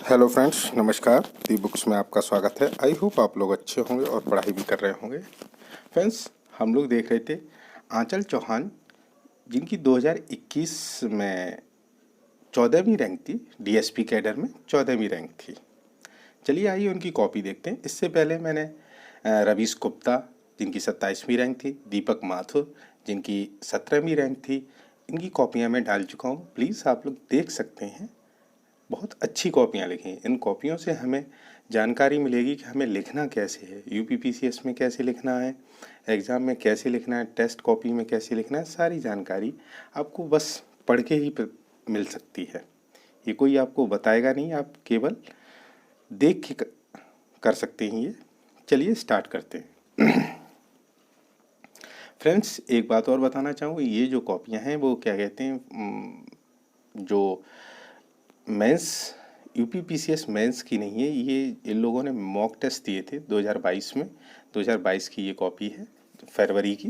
Hello friends, नमस्कार। दी books में आपका स्वागत है। आई होप आप लोग अच्छे होंगे और पढ़ाई भी कर रहे होंगे। फ्रेंड्स, हम लोग देख रहे थे आंचल चौहान, जिनकी 2021 में 14वीं रैंक थी। डीएसपी कैडर में 14वीं रैंक थी। चलिए आइए उनकी कॉपी देखते हैं। इससे पहले मैंने रवीश गुप्ता, जिनकी 27वीं रैंक थी, दीपक माथुर, जिनकी 17वीं रैंक थी, इनकी कॉपियाँ मैं डाल चुका हूँ। प्लीज़ आप लोग देख सकते हैं। बहुत अच्छी कॉपियाँ लिखी हैं। इन कॉपियों से हमें जानकारी मिलेगी कि हमें लिखना कैसे है, यूपीपीसीएस में कैसे लिखना है, एग्ज़ाम में कैसे लिखना है, टेस्ट कॉपी में कैसे लिखना है। सारी जानकारी आपको बस पढ़ के ही मिल सकती है। ये कोई आपको बताएगा नहीं, आप केवल देख के कर सकते हैं ये। चलिए स्टार्ट करते हैं। फ्रेंड्स, एक बात और बताना चाहूँगा, ये जो कॉपियाँ हैं वो क्या कहते हैं, जो मेंस यूपीपीसीएस मेंस की नहीं है। ये इन लोगों ने मॉक टेस्ट दिए थे 2022 में। 2022 की ये कॉपी है, फरवरी की।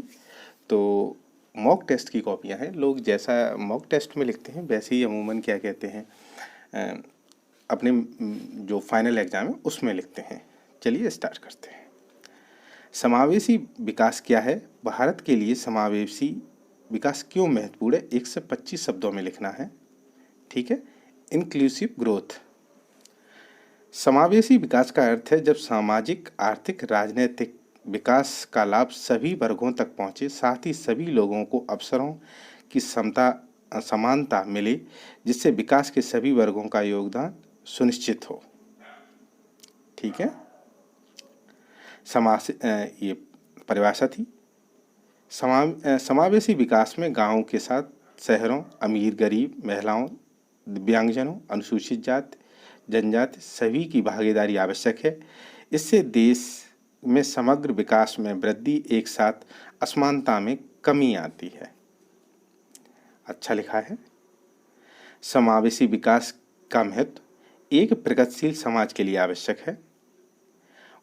तो मॉक टेस्ट की कॉपियाँ हैं। लोग जैसा मॉक टेस्ट में लिखते हैं वैसे ही अमूमन क्या कहते हैं, अपने जो फाइनल एग्ज़ाम है उसमें लिखते हैं। चलिए स्टार्ट करते हैं। समावेशी विकास क्या है? भारत के लिए समावेशी विकास क्यों महत्वपूर्ण है? 1 से 25 शब्दों में लिखना है। ठीक है। Inclusive growth. समावेशी विकास का अर्थ है जब सामाजिक, आर्थिक, राजनीतिक विकास का लाभ सभी वर्गों तक पहुंचे, साथ ही सभी लोगों को अवसरों की समानता मिले, जिससे विकास के सभी वर्गों का योगदान सुनिश्चित हो। ठीक है। ये परिभाषा थी। समावेशी विकास में गांवों के साथ शहरों, अमीर गरीब, महिलाओं, दिव्यांगजनों, अनुसूचित जाति, जनजाति सभी की भागीदारी आवश्यक है। इससे देश में समग्र विकास में वृद्धि, एक साथ असमानता में कमी आती है। अच्छा लिखा है। समावेशी विकास का महत्व एक प्रगतिशील समाज के लिए आवश्यक है।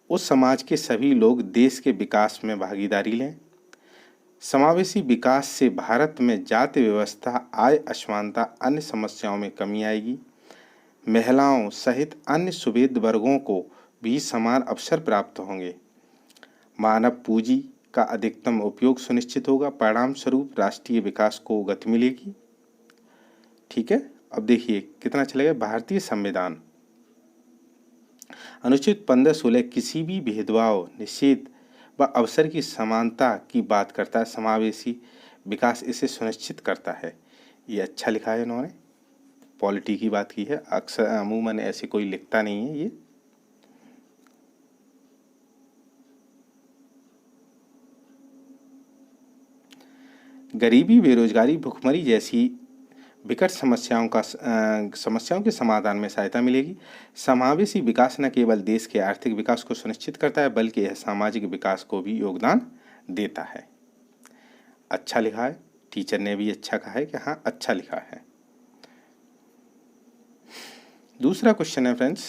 उस समाज के सभी लोग देश के विकास में भागीदारी लें। समावेशी विकास से भारत में जाति व्यवस्था, आय असमानता, अन्य समस्याओं में कमी आएगी। महिलाओं सहित अन्य सुवेद वर्गों को भी समान अवसर प्राप्त होंगे। मानव पूंजी का अधिकतम उपयोग सुनिश्चित होगा। परिणाम स्वरूप राष्ट्रीय विकास को गति मिलेगी। ठीक है। अब देखिए कितना चलेगा। भारतीय संविधान अनुच्छेद 15-16 किसी भी भेदभाव, निषेध व अवसर की समानता की बात करता है। समावेशी विकास इसे सुनिश्चित करता है। ये अच्छा लिखा है इन्होंने। पॉलिटी की बात की है। अक्सर अमूमन ऐसे कोई लिखता नहीं है ये। गरीबी, बेरोजगारी, भुखमरी जैसी विकट समस्याओं के समाधान में सहायता मिलेगी। समावेशी विकास न केवल देश के आर्थिक विकास को सुनिश्चित करता है, बल्कि यह सामाजिक विकास को भी योगदान देता है। अच्छा लिखा है। टीचर ने भी अच्छा कहा है कि हाँ अच्छा लिखा है। दूसरा क्वेश्चन है फ्रेंड्स,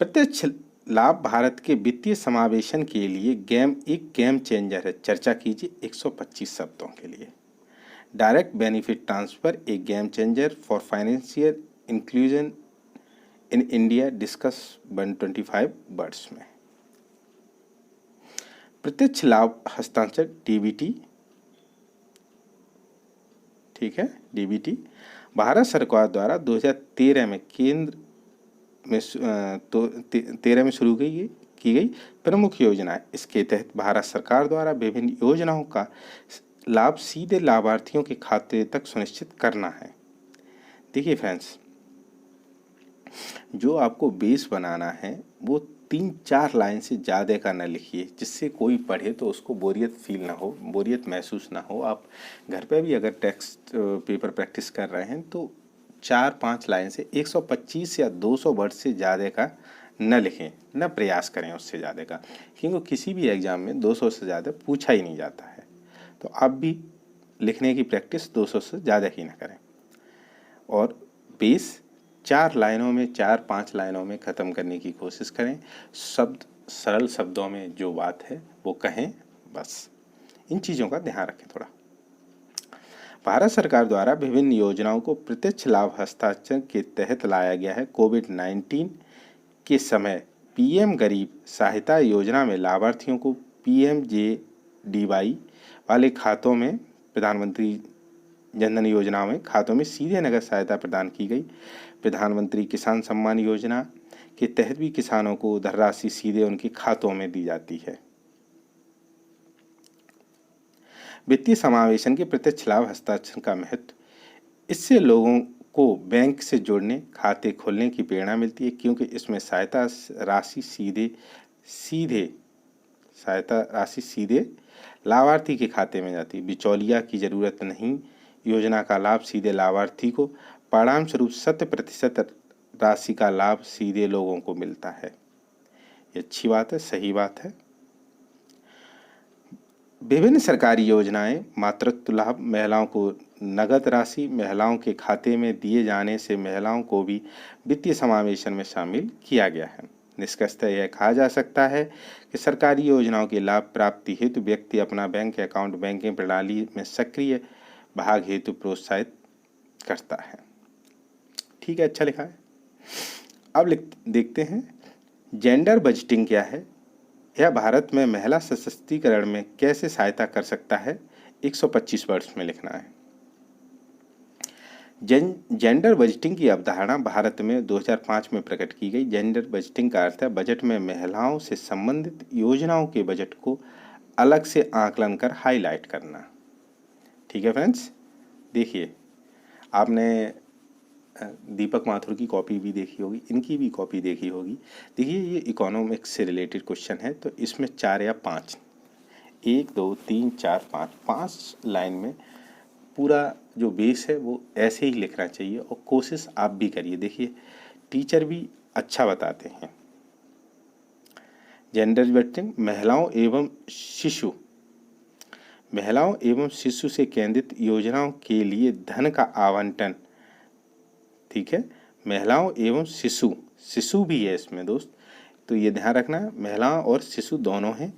प्रत्यक्ष लाभ भारत के वित्तीय समावेशन के लिए एक गेम चेंजर है। चर्चा कीजिए 125 शब्दों के लिए। Direct benefit transfer A game changer for financial inclusion in India, discuss 125 words में। प्रत्यक्ष लाभ हस्तांतरण डीबीटी। ठीक है। डीबीटी भारत सरकार द्वारा 2013 में केंद्र में 13 में शुरू की गई प्रमुख योजना है। इसके तहत भारत सरकार द्वारा विभिन्न योजनाओं का लाभ सीधे लाभार्थियों के खाते तक सुनिश्चित करना है। देखिए फ्रेंड्स, जो आपको बेस बनाना है वो 3-4 लाइन से ज़्यादा का ना लिखिए, जिससे कोई पढ़े तो उसको बोरियत फील ना हो, बोरियत महसूस ना हो। आप घर पे भी अगर टेक्स्ट पेपर प्रैक्टिस कर रहे हैं तो 4-5 लाइन से 125 या 200 वर्ड से ज़्यादा का न लिखें, न प्रयास करें उससे ज़्यादा का, क्योंकि किसी भी एग्ज़ाम में 200 से ज़्यादा पूछा ही नहीं जाता है। तो आप भी लिखने की प्रैक्टिस 200 से ज़्यादा ही ना करें और बेस 4 लाइनों में, 4-5 लाइनों में ख़त्म करने की कोशिश करें। शब्द सरल शब्दों में जो बात है वो कहें, बस इन चीज़ों का ध्यान रखें थोड़ा। भारत सरकार द्वारा विभिन्न योजनाओं को प्रत्यक्ष लाभ हस्तांतरण के तहत लाया गया है। कोविड-19 के समय पीएम गरीब सहायता योजना में लाभार्थियों को पीएमजेडीवाई वाले खातों में, प्रधानमंत्री जनधन योजना में खातों में सीधे नगद सहायता प्रदान की गई। प्रधानमंत्री किसान सम्मान योजना के तहत भी किसानों को धनराशि सीधे उनके खातों में दी जाती है। वित्तीय समावेशन के प्रत्यक्ष लाभ हस्तांतरण का महत्व, इससे लोगों को बैंक से जुड़ने, खाते खोलने की प्रेरणा मिलती है, क्योंकि इसमें सहायता राशि सीधे लाभार्थी के खाते में जाती है। बिचौलिया की जरूरत नहीं। योजना का लाभ सीधे लाभार्थी को, परिणाम स्वरूप 100% राशि का लाभ सीधे लोगों को मिलता है। ये अच्छी बात है, सही बात है। विभिन्न सरकारी योजनाएं, मातृत्व लाभ, महिलाओं को नगद राशि महिलाओं के खाते में दिए जाने से महिलाओं को भी वित्तीय समावेशन में शामिल किया गया है। निष्कर्षतः यह कहा जा सकता है कि सरकारी योजनाओं के लाभ प्राप्ति हेतु व्यक्ति अपना बैंक अकाउंट बैंकिंग प्रणाली में सक्रिय भाग हेतु प्रोत्साहित करता है। ठीक है, अच्छा लिखा है। अब देखते हैं जेंडर बजटिंग क्या है, यह भारत में महिला सशक्तिकरण में कैसे सहायता कर सकता है। 125 वर्ड्स में लिखना है। जेंडर बजटिंग की अवधारणा भारत में 2005 में प्रकट की गई। जेंडर बजटिंग का अर्थ है बजट में महिलाओं से संबंधित योजनाओं के बजट को अलग से आकलन कर हाईलाइट करना। ठीक है फ्रेंड्स, देखिए आपने दीपक माथुर की कॉपी भी देखी होगी, इनकी भी कॉपी देखी होगी। देखिए ये इकोनॉमिक्स से रिलेटेड क्वेश्चन है, तो इसमें 4 या 5, 1 2 3 4 5 लाइन में पूरा जो बेस है वो ऐसे ही लिखना चाहिए, और कोशिश आप भी करिए। देखिए टीचर भी अच्छा बताते हैं। जेंडर बजटिंग, महिलाओं एवं शिशु से केंद्रित योजनाओं के लिए धन का आवंटन। ठीक है, महिलाओं एवं शिशु भी है इसमें दोस्त, तो ये ध्यान रखना, महिलाओं और शिशु दोनों हैं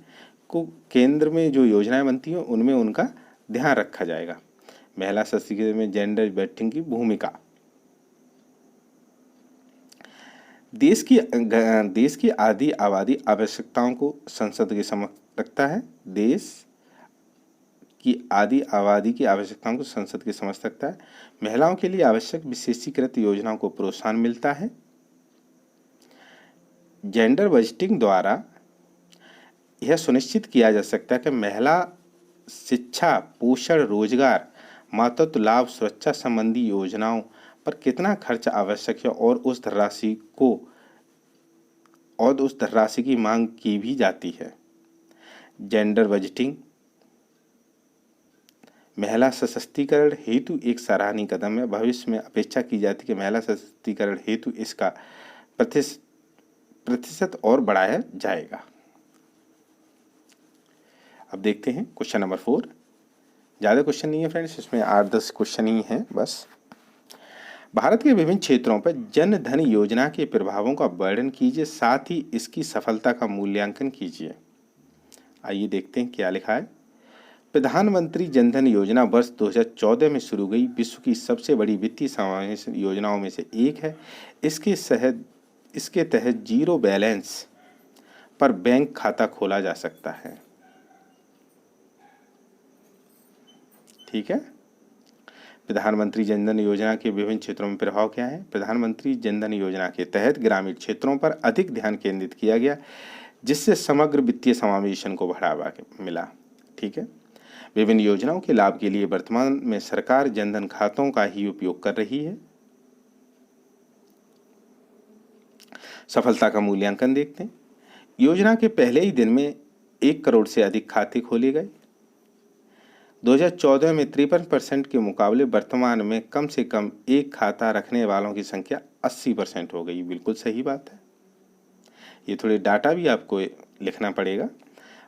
को केंद्र में जो योजनाएं बनती हैं उनमें उनका ध्यान रखा जाएगा। महिला सशक्तिकरण में जेंडर बजटिंग की भूमिका। देश की आधी आबादी आवश्यकताओं को संसद के समक्ष रखता है। देश की आधी आबादी की आवश्यकताओं को संसद के समक्ष रखता है। महिलाओं के लिए आवश्यक विशेषीकृत योजनाओं को प्रोत्साहन मिलता है। जेंडर बजटिंग द्वारा यह सुनिश्चित किया जा सकता है कि महिला शिक्षा, पोषण, रोजगार, मातृत्व लाभ, सुरक्षा संबंधी योजनाओं पर कितना खर्च आवश्यक है, और उस धनराशि की मांग की भी जाती है। जेंडर बजटिंग महिला सशक्तिकरण हेतु एक सराहनीय कदम है। भविष्य में अपेक्षा की जाती है कि महिला सशक्तिकरण हेतु इसका प्रतिशत और बढ़ाया जाएगा। अब देखते हैं क्वेश्चन नंबर 4। ज़्यादा क्वेश्चन नहीं है फ्रेंड्स, इसमें 8-10 क्वेश्चन ही हैं बस। भारत के विभिन्न क्षेत्रों पर जन धन योजना के प्रभावों का वर्णन कीजिए, साथ ही इसकी सफलता का मूल्यांकन कीजिए। आइए देखते हैं क्या लिखा है। प्रधानमंत्री जनधन योजना वर्ष 2014 में शुरू हुई विश्व की सबसे बड़ी वित्तीय समावेशन योजनाओं में से एक है। इसके तहत जीरो बैलेंस पर बैंक खाता खोला जा सकता है। ठीक है, प्रधानमंत्री जनधन योजना के विभिन्न क्षेत्रों में प्रभाव क्या है। प्रधानमंत्री जनधन योजना के तहत ग्रामीण क्षेत्रों पर अधिक ध्यान केंद्रित किया गया, जिससे समग्र वित्तीय समावेशन को बढ़ावा मिला। ठीक है, विभिन्न योजनाओं के लाभ के लिए वर्तमान में सरकार जनधन खातों का ही उपयोग कर रही है। सफलता का मूल्यांकन देखते हैं। योजना के पहले ही दिन में 1 करोड़ से अधिक खाते खोले गए। 2014 में 53% के मुकाबले वर्तमान में कम से कम एक खाता रखने वालों की संख्या 80% हो गई। बिल्कुल सही बात है। ये थोड़े डाटा भी आपको लिखना पड़ेगा।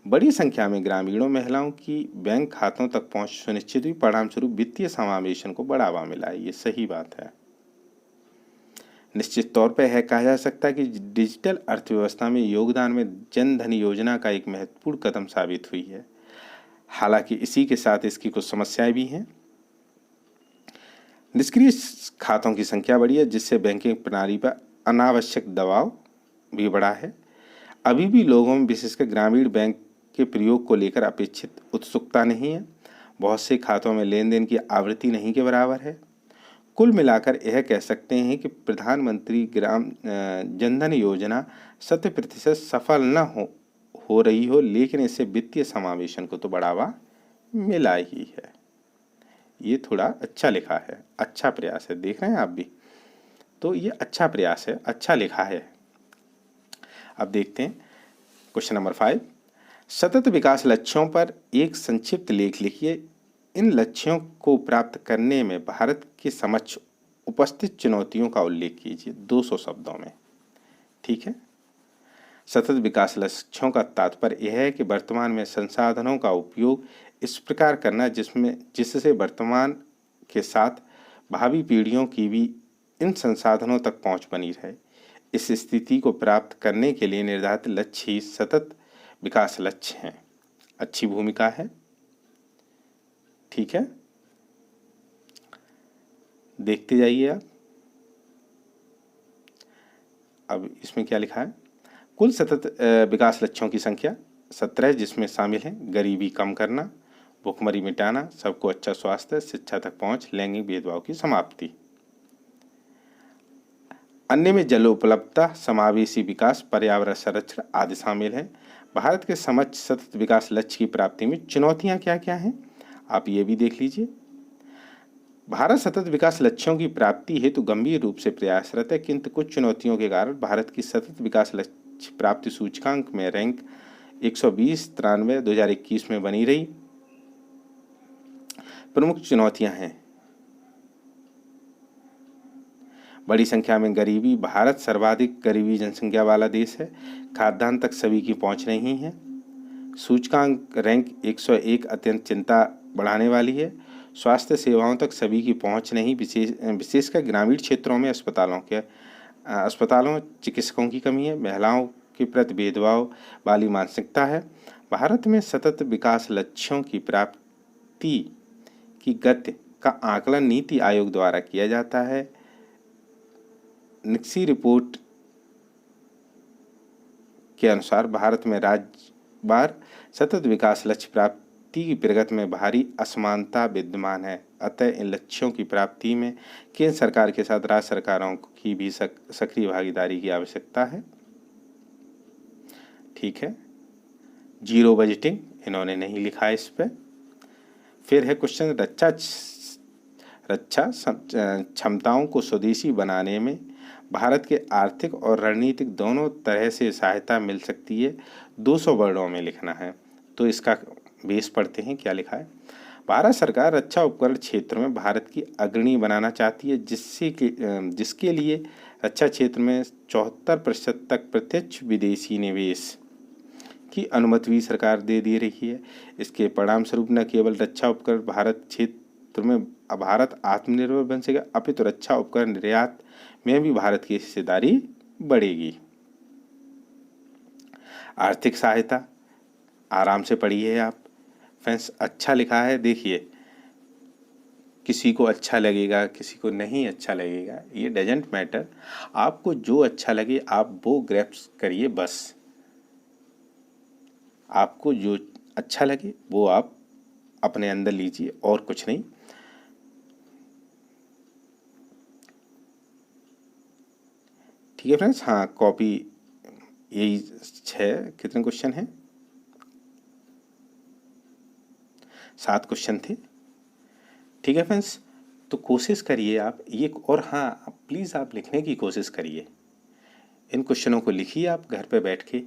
बड़ी संख्या में ग्रामीणों महिलाओं की बैंक खातों तक पहुंच सुनिश्चित हुई, परिणाम स्वरूप वित्तीय समावेशन को बढ़ावा मिला। ये सही बात है। निश्चित तौर पर यह कहा जा सकता है कि डिजिटल अर्थव्यवस्था में योगदान में जन धन योजना का एक महत्वपूर्ण कदम साबित हुई है। हालांकि इसी के साथ इसकी कुछ समस्याएं भी हैं। निष्क्रिय खातों की संख्या बढ़ी है, जिससे बैंकिंग प्रणाली पर अनावश्यक दबाव भी बढ़ा है। अभी भी लोगों में विशेषकर ग्रामीण बैंक के प्रयोग को लेकर अपेक्षित उत्सुकता नहीं है। बहुत से खातों में लेन देन की आवृत्ति नहीं के बराबर है। कुल मिलाकर यह कह सकते हैं कि प्रधानमंत्री ग्राम जनधन योजना 100% सफल न हो रही हो, लेकिन इससे वित्तीय समावेशन को तो बढ़ावा मिला ही है। ये थोड़ा अच्छा लिखा है, अच्छा प्रयास है, देख रहे हैं आप भी, तो ये अच्छा प्रयास है, अच्छा लिखा है। अब देखते हैं क्वेश्चन नंबर 5। सतत विकास लक्ष्यों पर एक संक्षिप्त लेख लिखिए। इन लक्ष्यों को प्राप्त करने में भारत के समक्ष उपस्थित चुनौतियों का उल्लेख कीजिए 200 शब्दों में। ठीक है। सतत विकास लक्ष्यों का तात्पर्य यह है कि वर्तमान में संसाधनों का उपयोग इस प्रकार करना जिससे वर्तमान के साथ भावी पीढ़ियों की भी इन संसाधनों तक पहुंच बनी रहे। इस स्थिति को प्राप्त करने के लिए निर्धारित लक्ष्य ही सतत विकास लक्ष्य हैं। अच्छी भूमिका है। ठीक है, देखते जाइए आप। अब इसमें क्या लिखा है? कुल सतत विकास लक्ष्यों की संख्या 17, जिसमें शामिल हैं गरीबी कम करना, भुखमरी मिटाना, सबको अच्छा स्वास्थ्य, शिक्षा तक पहुंच, लैंगिक भेदभाव की समाप्ति। अन्य में जल उपलब्धता, समावेशी विकास, पर्यावरण संरक्षण आदि शामिल हैं। भारत के समक्ष सतत विकास लक्ष्य की प्राप्ति में चुनौतियां क्या क्या हैं, आप ये भी देख लीजिए। भारत सतत विकास लक्ष्यों की प्राप्ति हेतु गंभीर रूप से प्रयासरत है, किंतु कुछ चुनौतियों के कारण भारत की सतत विकास लक्ष्य प्राप्ति सूचकांक में रैंक 120-93 2021 में बनी रही। प्रमुख चुनौतियां हैं: बड़ी संख्या में गरीबी, भारत सर्वाधिक गरीबी जनसंख्या वाला देश है, खाद्यान्न तक सभी की पहुंच नहीं है। सूचकांक रैंक 101 अत्यंत चिंता बढ़ाने वाली है। स्वास्थ्य सेवाओं तक सभी की पहुंच नहीं, विशेषकर ग्रामीण क्षेत्रों में अस्पतालों चिकित्सकों की कमी है। महिलाओं के प्रति भेदभाव वाली मानसिकता है। भारत में सतत विकास लक्ष्यों की प्राप्ति की गति का आकलन नीति आयोग द्वारा किया जाता है। निक्सी रिपोर्ट के अनुसार भारत में राज्यवार सतत विकास लक्ष्य प्राप्ति की प्रगति में भारी असमानता विद्यमान है। अतः इन लक्ष्यों की प्राप्ति में केंद्र सरकार के साथ राज्य सरकारों की भी सक्रिय भागीदारी की आवश्यकता है। ठीक है, जीरो बजटिंग इन्होंने नहीं लिखा है इस पे। फिर है क्वेश्चन, रक्षा क्षमताओं को स्वदेशी बनाने में भारत के आर्थिक और रणनीतिक दोनों तरह से सहायता मिल सकती है। 200 वर्डों में लिखना है, तो इसका बेस पढ़ते हैं क्या लिखा है। भारत सरकार रक्षा उपकरण क्षेत्र में भारत की अग्रणी बनाना चाहती है, जिसके लिए रक्षा क्षेत्र में 74% तक प्रत्यक्ष विदेशी निवेश की अनुमति भी सरकार दे रही है। इसके परिणाम स्वरूप न केवल रक्षा उपकरण भारत क्षेत्र में भारत आत्मनिर्भर बन सकेगा, अपितु रक्षा उपकरण निर्यात में भी भारत की हिस्सेदारी बढ़ेगी। आर्थिक सहायता आराम से पढ़िए आप फ्रेंड्स, अच्छा लिखा है। देखिए, किसी को अच्छा लगेगा, किसी को नहीं अच्छा लगेगा, ये डजेंट मैटर। आपको जो अच्छा लगे आप वो ग्रैप्स करिए, बस आपको जो अच्छा लगे वो आप अपने अंदर लीजिए और कुछ नहीं। ठीक है फ्रेंड्स, हाँ कॉपी यही 6 कितने क्वेश्चन हैं, 7 क्वेश्चन थे। ठीक है फ्रेंड्स, तो कोशिश करिए आप ये, और हाँ प्लीज़ आप लिखने की कोशिश करिए। इन क्वेश्चनों को लिखिए आप घर पे बैठ के,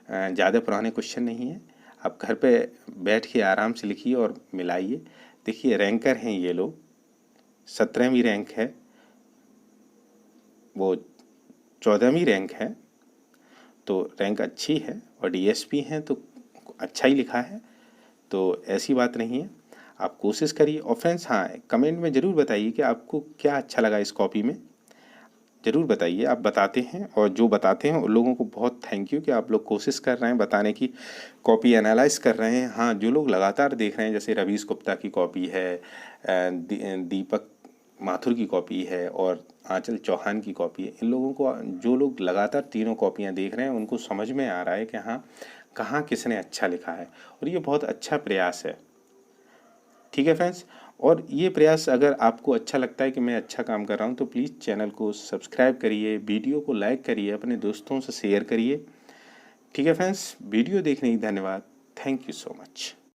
ज़्यादा पुराने क्वेश्चन नहीं है, आप घर पे बैठ के आराम से लिखिए और मिलाइए। देखिए रैंकर हैं ये लोग, 17वीं रैंक है, वो 14वीं रैंक है, तो रैंक अच्छी है, और डीएसपी हैं तो अच्छा ही लिखा है, तो ऐसी बात नहीं है। आप कोशिश करिए। और फ्रेंड्स हाँ, कमेंट में ज़रूर बताइए कि आपको क्या अच्छा लगा इस कॉपी में, ज़रूर बताइए। आप बताते हैं, और जो बताते हैं उन लोगों को बहुत थैंक यू कि आप लोग कोशिश कर रहे हैं बताने की, कॉपी एनालाइज कर रहे हैं। हाँ, जो लोग लगातार देख रहे हैं, जैसे रवीश गुप्ता की कॉपी है, दीपक माथुर की कॉपी है और आंचल चौहान की कॉपी है। इन लोगों को, जो लोग लगातार तीनों कॉपियाँ देख रहे हैं, उनको समझ में आ रहा है कि हाँ कहाँ किसने अच्छा लिखा है, और ये बहुत अच्छा प्रयास है। ठीक है फ्रेंड्स, और ये प्रयास अगर आपको अच्छा लगता है कि मैं अच्छा काम कर रहा हूँ, तो प्लीज़ चैनल को सब्सक्राइब करिए, वीडियो को लाइक करिए, अपने दोस्तों से शेयर करिए। ठीक है फ्रेंड्स, वीडियो देखने की धन्यवाद। Thank you so much.